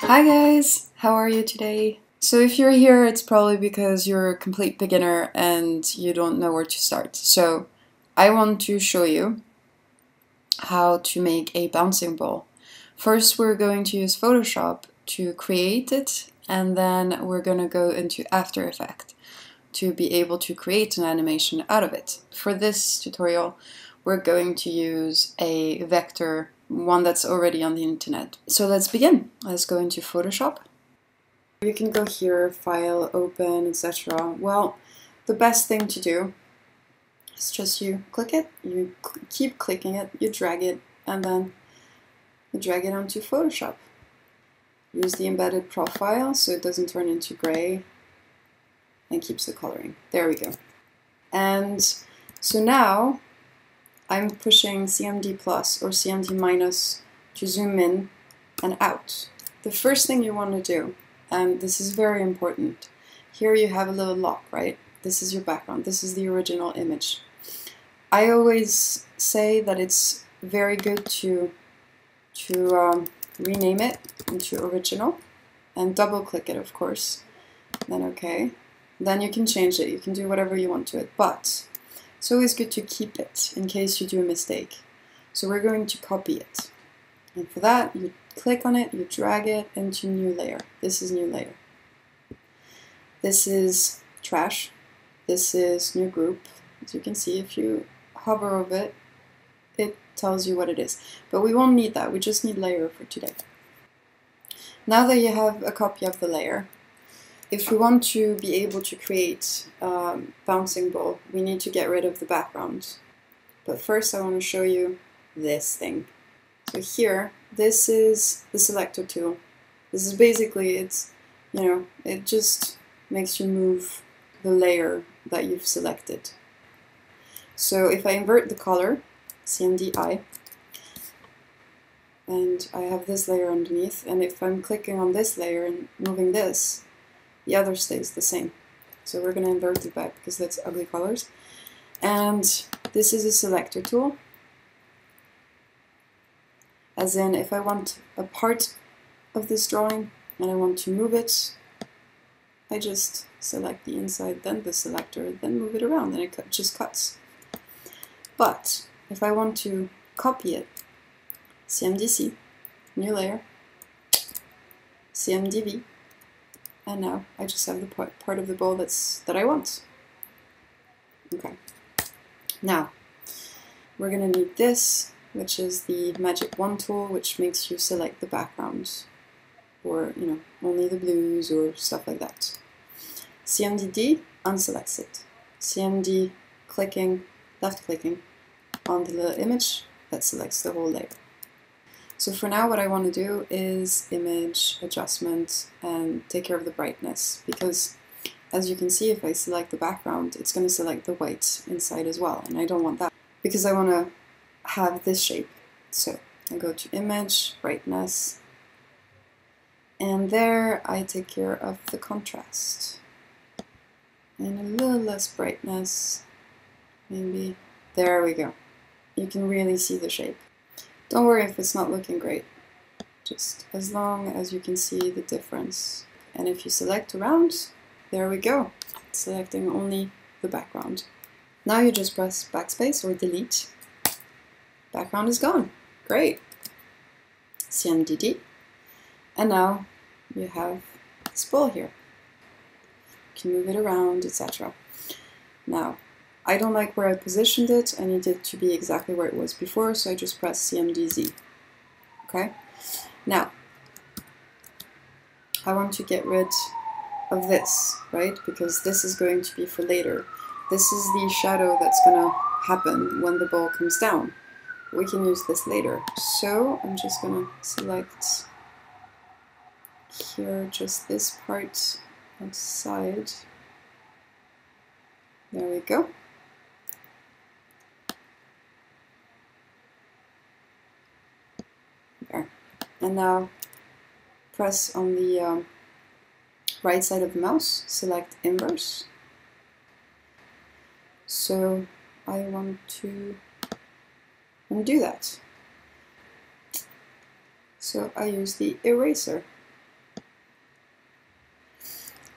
Hi guys, how are you today? So if you're here, it's probably because you're a complete beginner and you don't know where to start. So I want to show you how to make a bouncing ball. First, we're going to use Photoshop to create it, and then we're going to go into After Effects to be able to create an animation out of it. For this tutorial, we're going to use a vector, one that's already on the internet. So let's begin. Let's go into Photoshop. You can go here, File, Open, etc. Well, the best thing to do is just you click it, you keep clicking it, you drag it, and then you drag it onto Photoshop. Use the embedded profile so it doesn't turn into gray and keeps the coloring. There we go. And so now I'm pushing CMD plus or CMD minus to zoom in and out. The first thing you want to do, and this is very important, here you have a little lock, right? This is your background. This is the original image. I always say that it's very good to rename it into original and double click it, of course. Then OK. Then you can change it. You can do whatever you want to it. But it's always good to keep it in case you do a mistake. So we're going to copy it. And for that, you click on it, you drag it into new layer. This is new layer. This is trash. This is new group. As you can see, if you hover over it, it tells you what it is. But we won't need that. We just need layer for today. Now that you have a copy of the layer, if we want to be able to create a bouncing ball, we need to get rid of the background. But first I want to show you this thing. So here, this is the Selector tool. This is basically, it just makes you move the layer that you've selected. So if I invert the color, CMDI, and I have this layer underneath, and if I'm clicking on this layer and moving this, the other stays the same. So we're going to invert it back because that's ugly colors. And this is a selector tool. As in, if I want a part of this drawing and I want to move it, I just select the inside, then the selector, then move it around, and it just cuts. But if I want to copy it, CMDC, new layer, CMDV, and now I just have the part of the ball that I want. Okay. Now, we're going to need this, which is the Magic Wand tool, which makes you select the background, or, only the blues or stuff like that. CMDD unselects it. CMD clicking, left clicking on the little image, that selects the whole layer. So for now, what I want to do is image adjustment and take care of the brightness, because as you can see, if I select the background, it's going to select the white inside as well, and I don't want that because I want to have this shape. So I go to image, brightness, and there I take care of the contrast. And a little less brightness, maybe. There we go. You can really see the shape. Don't worry if it's not looking great, just as long as you can see the difference. And if you select around, there we go, selecting only the background. Now you just press backspace or delete. Background is gone. Great. CMDD. And now you have this ball here. You can move it around, etc. Now, I don't like where I positioned it. I need it to be exactly where it was before, so I just press CMDZ. Okay? Now, I want to get rid of this, right? Because this is going to be for later. This is the shadow that's going to happen when the ball comes down. We can use this later. So I'm just going to select here just this part outside. There we go. There. And now press on the right side of the mouse, select inverse. So I want to undo that. So I use the eraser.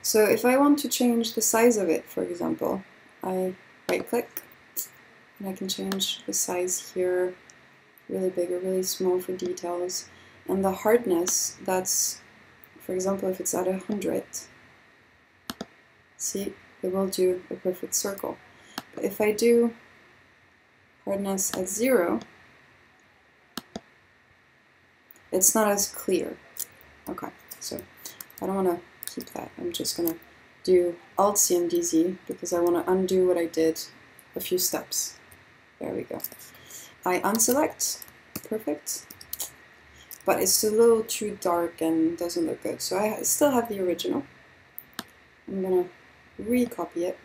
So if I want to change the size of it, for example, I right-click, and I can change the size here, really big or really small for details. And the hardness, that's, for example, if it's at 100, see, it will do a perfect circle. But if I do hardness at 0, it's not as clear. Okay, so I don't want to keep that. I'm just going to do Alt-CMD-Z because I want to undo what I did a few steps. There we go. I unselect. Perfect. But it's a little too dark and doesn't look good. So I still have the original. I'm going to recopy it.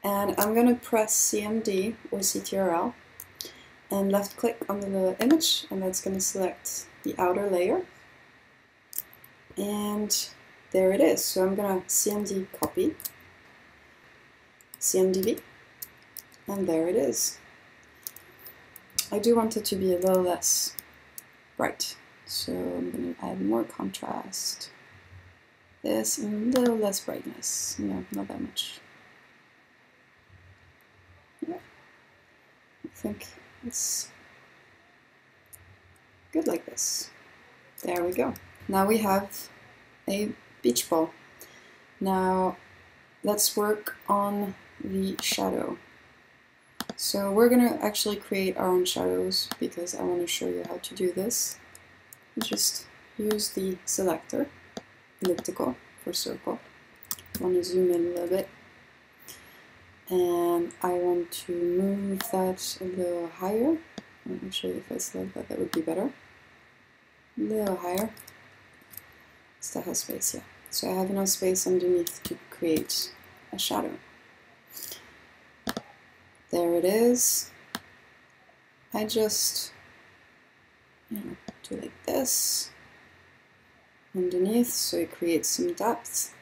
And I'm going to press CMD or CTRL and left click on the image, and that's going to select the outer layer. And there it is. So I'm going to CMD copy, CMD-V, and there it is. I do want it to be a little less bright, so I'm going to add more contrast. This and a little less brightness. No, not that much. Yeah, I think it's good like this. There we go. Now we have a beach ball. Now let's work on the shadow. So we're going to actually create our own shadows because I want to show you how to do this. Just use the selector, elliptical for circle. I want to zoom in a little bit. And I want to move that a little higher. Actually, if I select that, that would be better. A little higher. Still has space, yeah. So I have enough space underneath to create a shadow. There it is. I just, do like this underneath, so it creates some depth.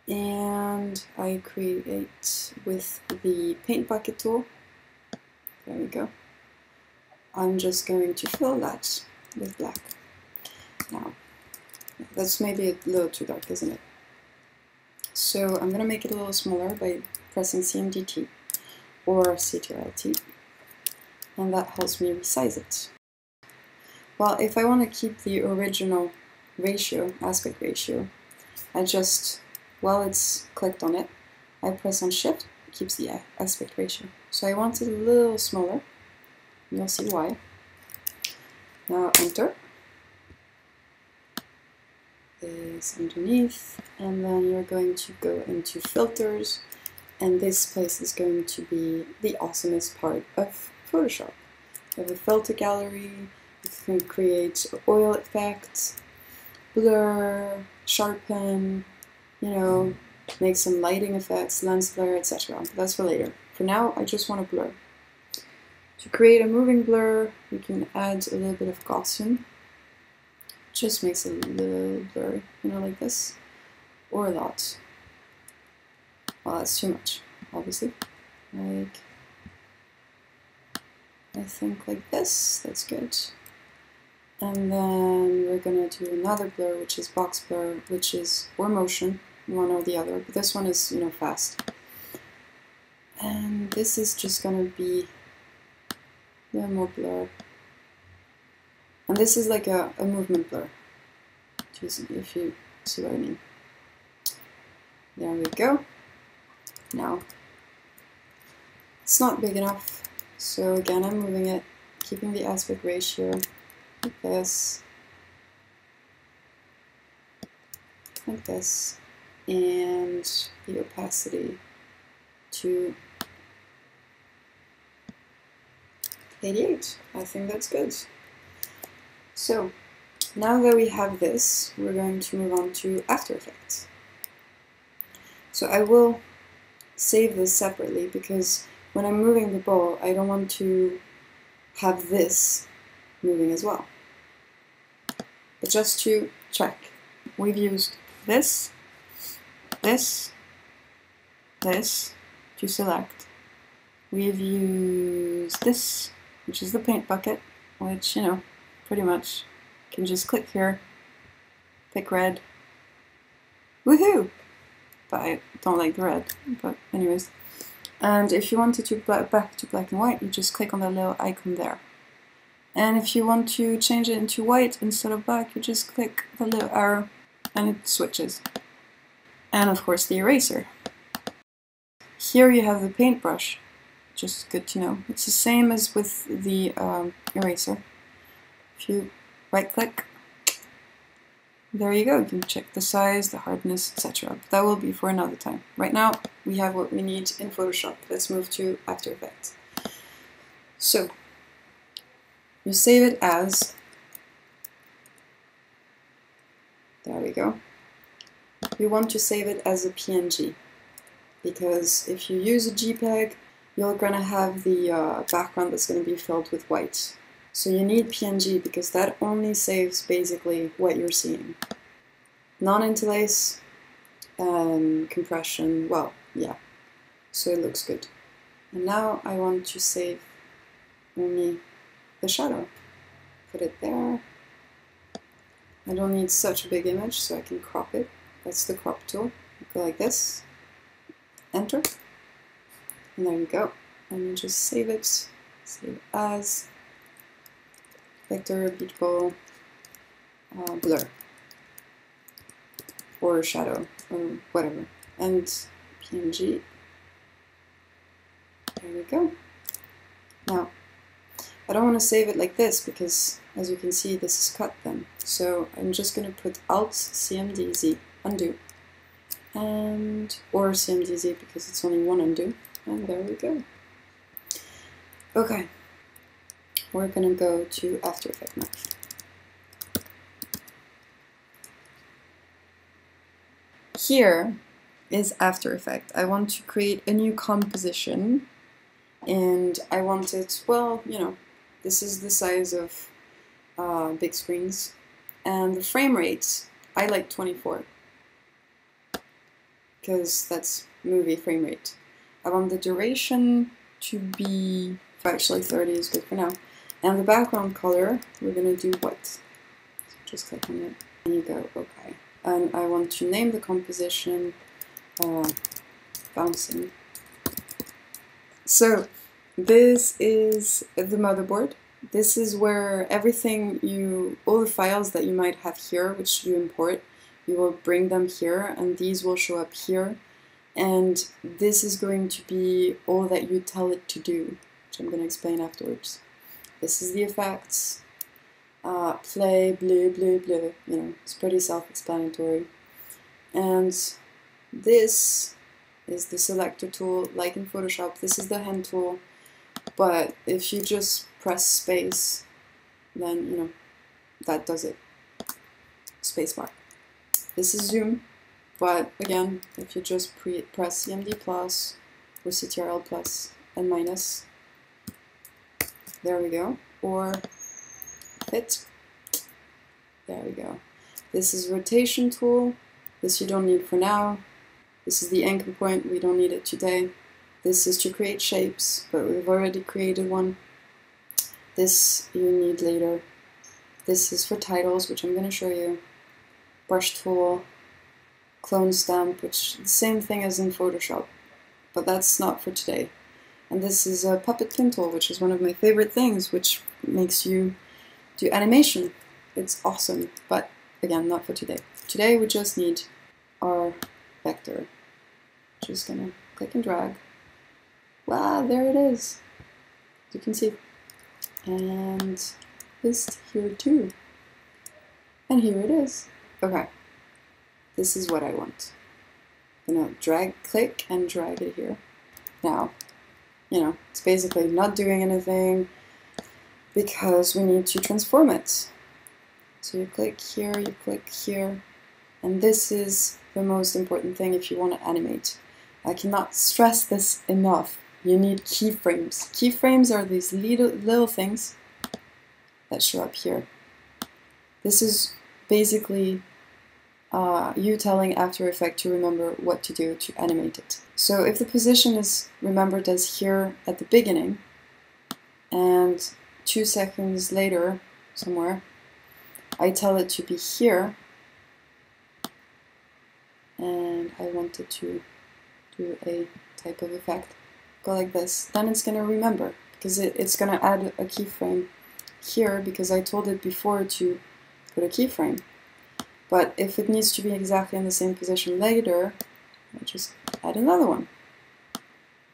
And I create with the paint bucket tool. There we go. I'm just going to fill that with black. Now, that's maybe a little too dark, isn't it? So I'm going to make it a little smaller by pressing CMD-T or CTRL-T, and that helps me resize it. Well, if I want to keep the original ratio, aspect ratio, I just, while it's clicked on it, I press on Shift, it keeps the aspect ratio. So I want it a little smaller, and you'll see why. Now Enter is underneath, and then you're going to go into Filters, and this place is going to be the awesomest part of Photoshop. You have a filter gallery, you can create oil effects, blur, sharpen, make some lighting effects, lens flare, etc. But that's for later. For now, I just want to blur. To create a moving blur, you can add a little bit of Gaussian. Just makes it a little blurry, like this, or a lot. Well, that's too much, obviously. I think like this, that's good. And then we're gonna do another blur, which is box blur, which is, or motion, one or the other, but this one is, fast. And this is just gonna be a little more blur. And this is like a movement blur, if you see what I mean. There we go. Now, it's not big enough, so again I'm moving it, keeping the aspect ratio like this, and the opacity to 88. I think that's good. So, now that we have this, we're going to move on to After Effects. So I will save this separately because when I'm moving the ball, I don't want to have this moving as well. But just to check, we've used this to select. We've used this, which is the paint bucket, which, pretty much can just click here, pick red, Woohoo! But I don't like the red, but anyways. And if you want it to back to black and white, you just click on the little icon there. And if you want to change it into white instead of black, you just click the little arrow and it switches. And of course the eraser. Here you have the paintbrush, just good to know. It's the same as with the eraser. If you right click, there you go. You can check the size, the hardness, etc. But that will be for another time. Right now we have what we need in Photoshop. Let's move to After Effects. So you save it as, there we go. You want to save it as a PNG, because if you use a JPEG, you're gonna have the background that's gonna be filled with white. So you need PNG because that only saves basically what you're seeing. Non-interlace, compression, well, yeah. So it looks good. And now I want to save only the shadow. Put it there. I don't need such a big image, so I can crop it. That's the crop tool. Go like this. Enter. And there you go. And you just save it. Save as Selector, Beach Ball, Blur, or Shadow, or whatever. And PNG. There we go. Now, I don't want to save it like this because, as you can see, this is cut then. So I'm just going to put Alt CMD-Z, undo, and or CMD-Z because it's only one undo. And there we go. Okay. We're going to go to After Effects now. Here is After Effects. I want to create a new composition, and I want it, well, you know, this is the size of big screens, and the frame rate, I like 24, because that's movie frame rate. I want the duration to be, actually 30 is good for now. And the background color, we're going to do white. So just click on it, and you go, okay. And I want to name the composition Bouncing. So this is the motherboard. This is where everything all the files that you might have here, which you import, you will bring them here, and these will show up here. And this is going to be all that you tell it to do, which I'm going to explain afterwards. This is the effects, play, blah, blah, blah, you know, it's pretty self-explanatory. And this is the selector tool, like in Photoshop. This is the hand tool, but if you just press space, then, you know, that does it. Spacebar. This is zoom, but again, if you just press CMD plus or CTRL plus and minus, there we go, or fit, there we go. This is rotation tool, this you don't need for now. This is the anchor point, we don't need it today. This is to create shapes, but we've already created one. This you need later. This is for titles, which I'm going to show you. Brush tool, clone stamp, which is the same thing as in Photoshop, but that's not for today. And this is a puppet pin tool, which is one of my favorite things, which makes you do animation. It's awesome, but again, not for today. Today we just need our vector. Just gonna click and drag. Wow, there it is. As you can see. And this here too. And here it is. Okay. This is what I want. I'm gonna drag, click, and drag it here. Now, you know, it's basically not doing anything because we need to transform it. So you click here, and this is the most important thing if you want to animate. I cannot stress this enough. You need keyframes. Keyframes are these little things that show up here. This is basically you telling After Effects to remember what to do to animate it. So if the position is remembered as here at the beginning, and 2 seconds later, somewhere, I tell it to be here, wanted to do a type of effect, go like this, then it's going to remember, because it's going to add a keyframe here, because I told it before to put a keyframe. But if it needs to be exactly in the same position later, I just add another one.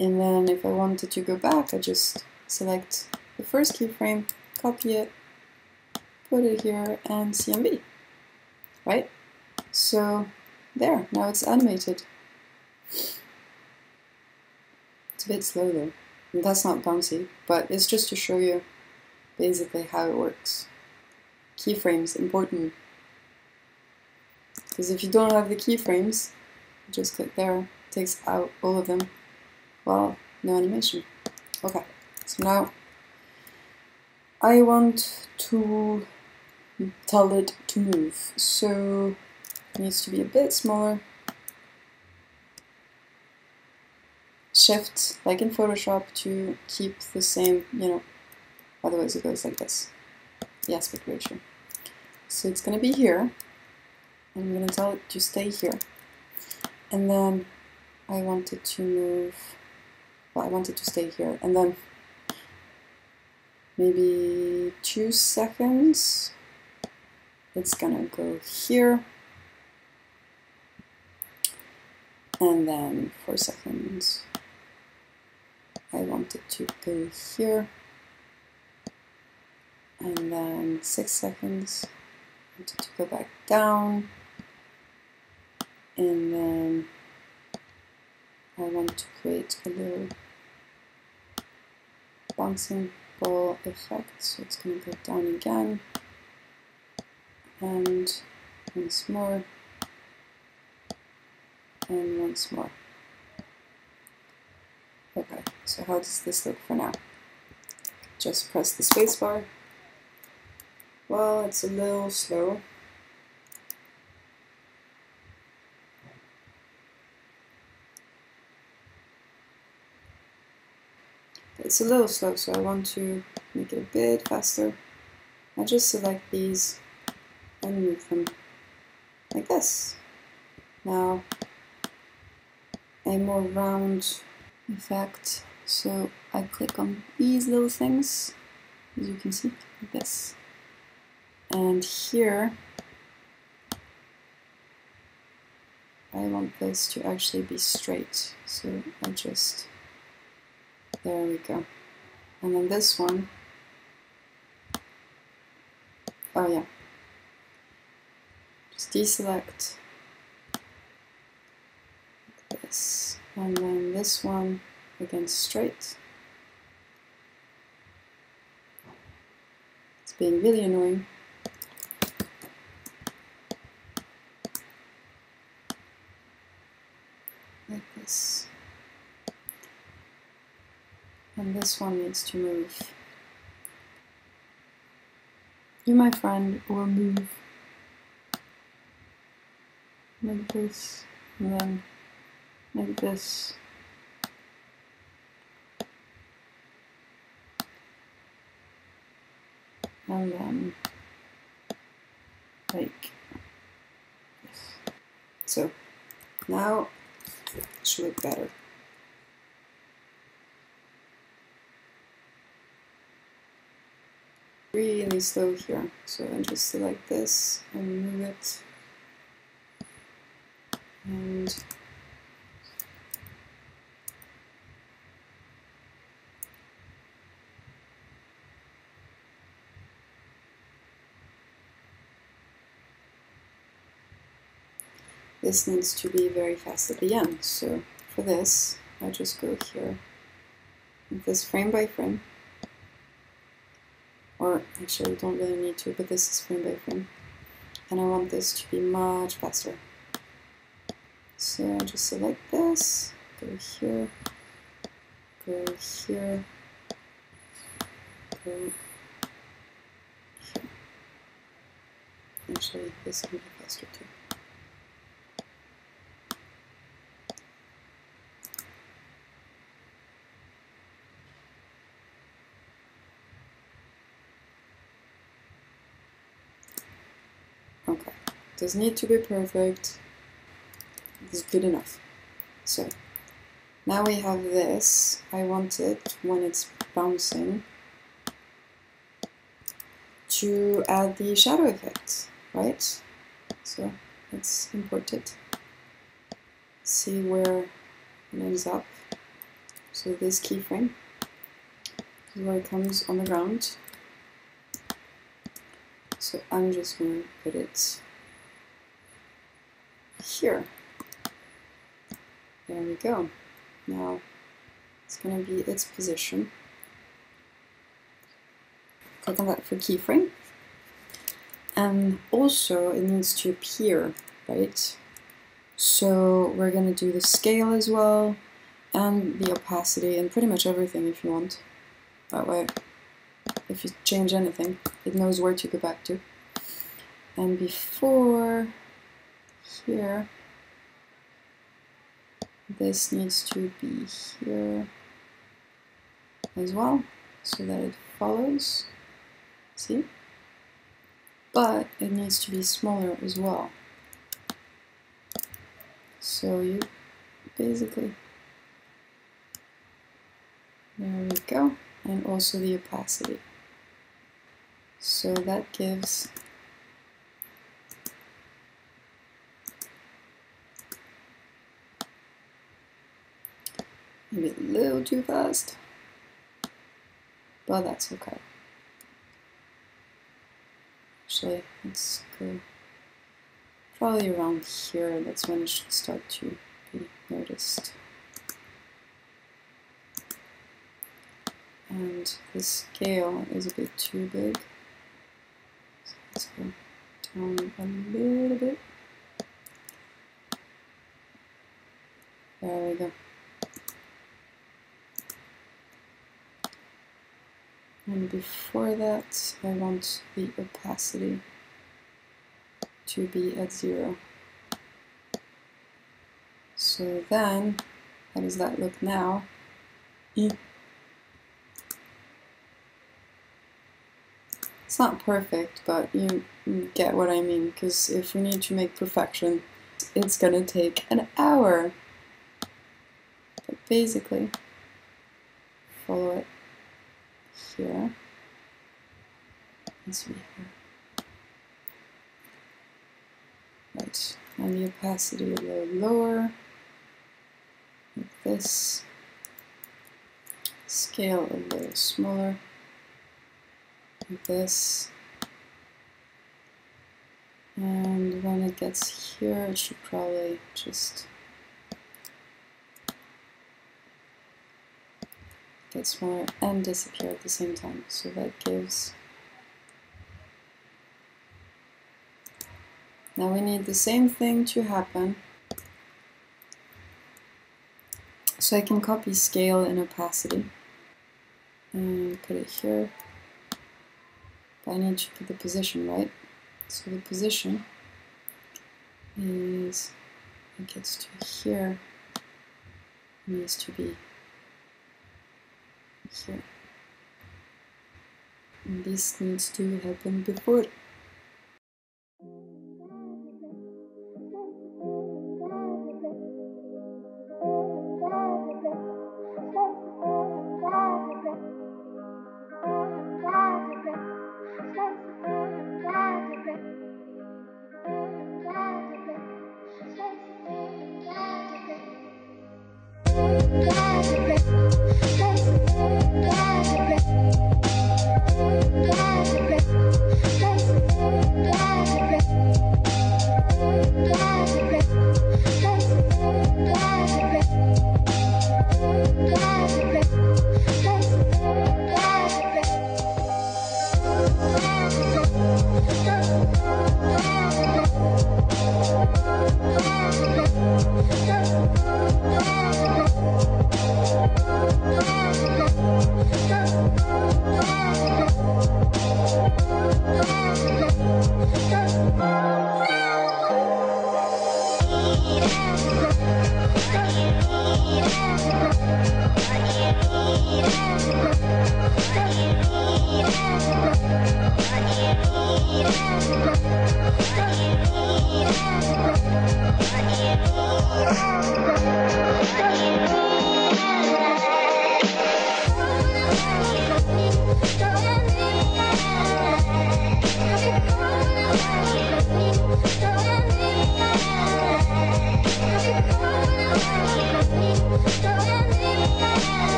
And then if I wanted to go back, I just select the first keyframe, copy it, put it here, and CMB, right? So there, now it's animated. It's a bit slow though, and that's not bouncy, but it's just to show you basically how it works. Keyframes, important. Because if you don't have the keyframes, just click there, it takes out all of them. Well, no animation. Okay, so now I want to tell it to move, so it needs to be a bit smaller. Shift, like in Photoshop, to keep the same, otherwise it goes like this, the aspect ratio. So it's going to be here. I'm going to tell it to stay here. And then I want it to move, well, I want it to stay here. And then maybe 2 seconds, it's going to go here. And then 4 seconds, I want it to go here. And then 6 seconds, I want it to go back down. And then I want to create a little bouncing ball effect, so it's going to go down again. And once more. And once more. Okay, so how does this look for now? Just press the spacebar. Well, it's a little slow. It's a little slow, so I want to make it a bit faster. I just select these and move them like this. Now, a more round effect, so I click on these little things, as you can see, like this. And here, I want this to actually be straight, so I just, there we go. And then this one, oh yeah, just deselect like this. And then this one, again, straight. It's being really annoying. Like this. And this one needs to move. You, my friend, will move like this, and then like this. And then like this. So now it should look better. Really slow here, so I just select this and move it, and this needs to be very fast at the end. So for this, I just go here, with this frame by frame. Or actually, I don't really need to, but this is frame by frame. And I want this to be much faster. So I just select this, go here, go here, go here. Actually, this can be faster too. Okay, doesn't need to be perfect. It's good enough. So now we have this. I want it, when it's bouncing, to add the shadow effect, right? So let's import it, see where it ends up. So this keyframe is where it comes on the ground. So I'm just going to put it here. There we go. Now it's going to be its position. Click on that for keyframe. And also it needs to appear, right? So we're going to do the scale as well, and the opacity, and pretty much everything if you want. That way, if you change anything, it knows where to go back to. And before here, this needs to be here as well, so that it follows. See? But it needs to be smaller as well. So you basically, there we go, and also the opacity. So that gives maybe a little too fast, but that's okay. Actually, let's go probably around here. That's when it should start to be noticed. And the scale is a bit too big. So let's go down a little bit. There we go. And before that, I want the opacity to be at 0. So then, how does that look now? It's not perfect, but you get what I mean, because if we need to make perfection, it's gonna take an hour. But basically, follow it here, and here. Right, and the opacity a little lower, like this. Scale a little smaller, like this. And when it gets here, it should probably just get smaller and disappear at the same time. So that gives. Now we need the same thing to happen. So I can copy scale and opacity and put it here. But I need to put the position, right? So the position is, it gets to here, it needs to be here. And this needs to happen before.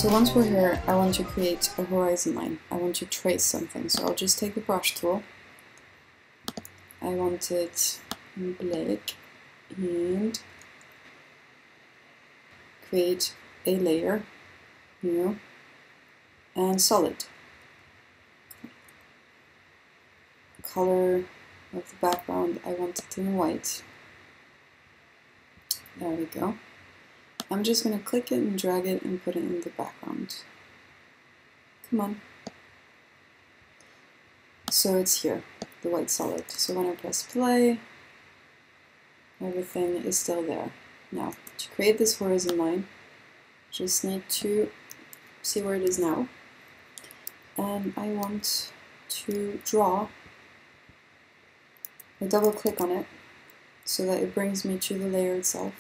So once we're here, I want to create a horizon line. I want to trace something. So I'll just take the brush tool. I want it in black and create a layer, new, and solid. Color of the background, I want it in white. There we go. I'm just going to click it and drag it and put it in the background. Come on. So it's here, the white solid. So when I press play, everything is still there. Now, to create this horizon line, just need to see where it is now. And I want to draw. I double click on it so that it brings me to the layer itself.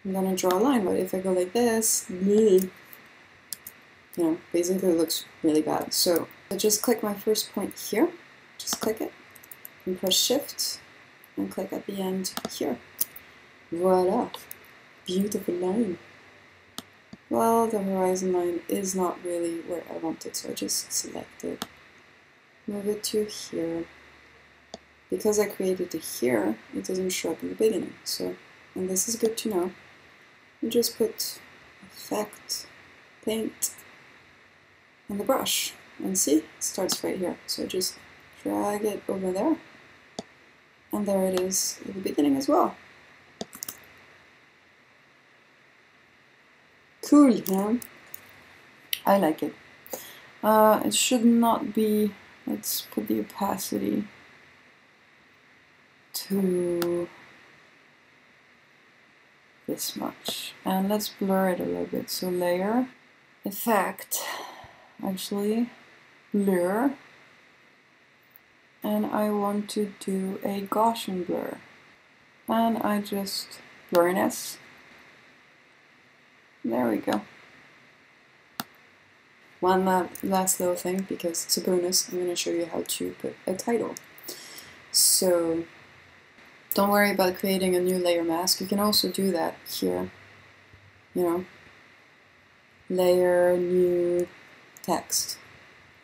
I'm gonna draw a line, but if I go like this, you know, basically it looks really bad. So I just click my first point here, just click it, and press Shift, and click at the end here. Voila! Beautiful line. Well, the horizon line is not really where I want it, so I just select it, move it to here. Because I created it here, it doesn't show up in the beginning. So, and this is good to know. You just put Effect, Paint, and the brush, and see, it starts right here. So just drag it over there, and there it is at the beginning as well. Cool, huh? I like it. It should not be, let's put the opacity to this much, and let's blur it a little bit. So layer, effect, actually blur, and I want to do a Gaussian blur, and I just blurriness. There we go. One last little thing, because it's a bonus, I'm going to show you how to put a title. So don't worry about creating a new layer mask. You can also do that here. You know, layer, new, text.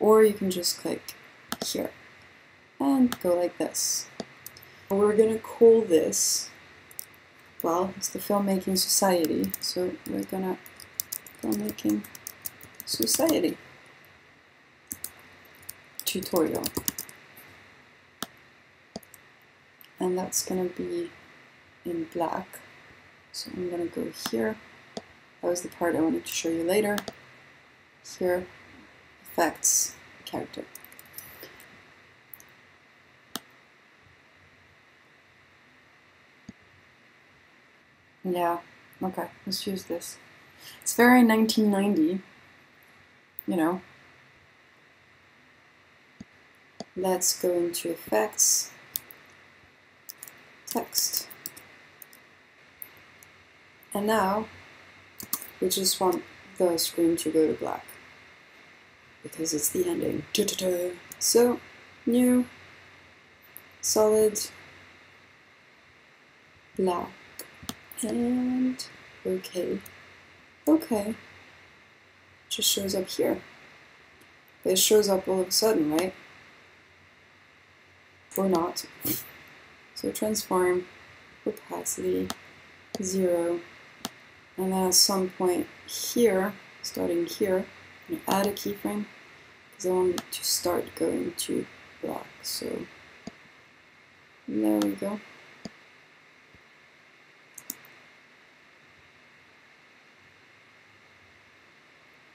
Or you can just click here and go like this. We're going to call this, well, it's the Filmmaking Society. So we're going to Filmmaking Society tutorial. And that's going to be in black. So I'm going to go here. That was the part I wanted to show you later. Here, effects, character. Yeah, okay, let's use this. It's very 1990, you know. Let's go into effects. Text. And now we just want the screen to go to black because it's the ending. So new, solid, black, and okay. Okay. Just shows up here. But it shows up all of a sudden, right? Or not. So transform, opacity, 0, and then at some point here, starting here, I'm going to add a keyframe because I want it to start going to black. So there we go.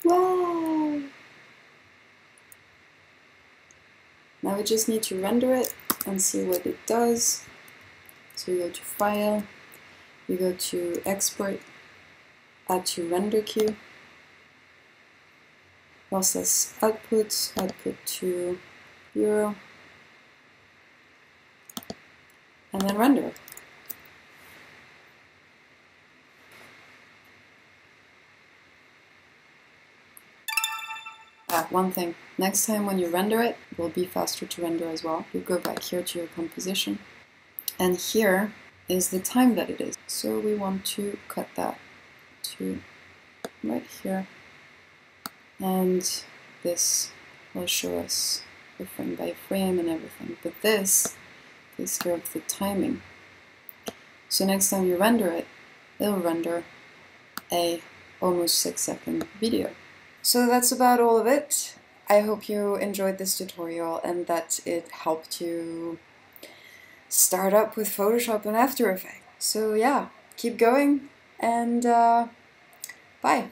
Wow! Now we just need to render it and see what it does. So you go to File, you go to Export, Add to Render Queue, process output, output to Euro, and then render. One thing, next time when you render it, it will be faster to render as well. You go back here to your composition, and here is the time that it is. So we want to cut that to right here, and this will show us the frame by frame and everything. But this takes care of the timing. So next time you render it, it'll render a almost 6-second video. So that's about all of it. I hope you enjoyed this tutorial and that it helped you start up with Photoshop and After Effects. So yeah, keep going and bye.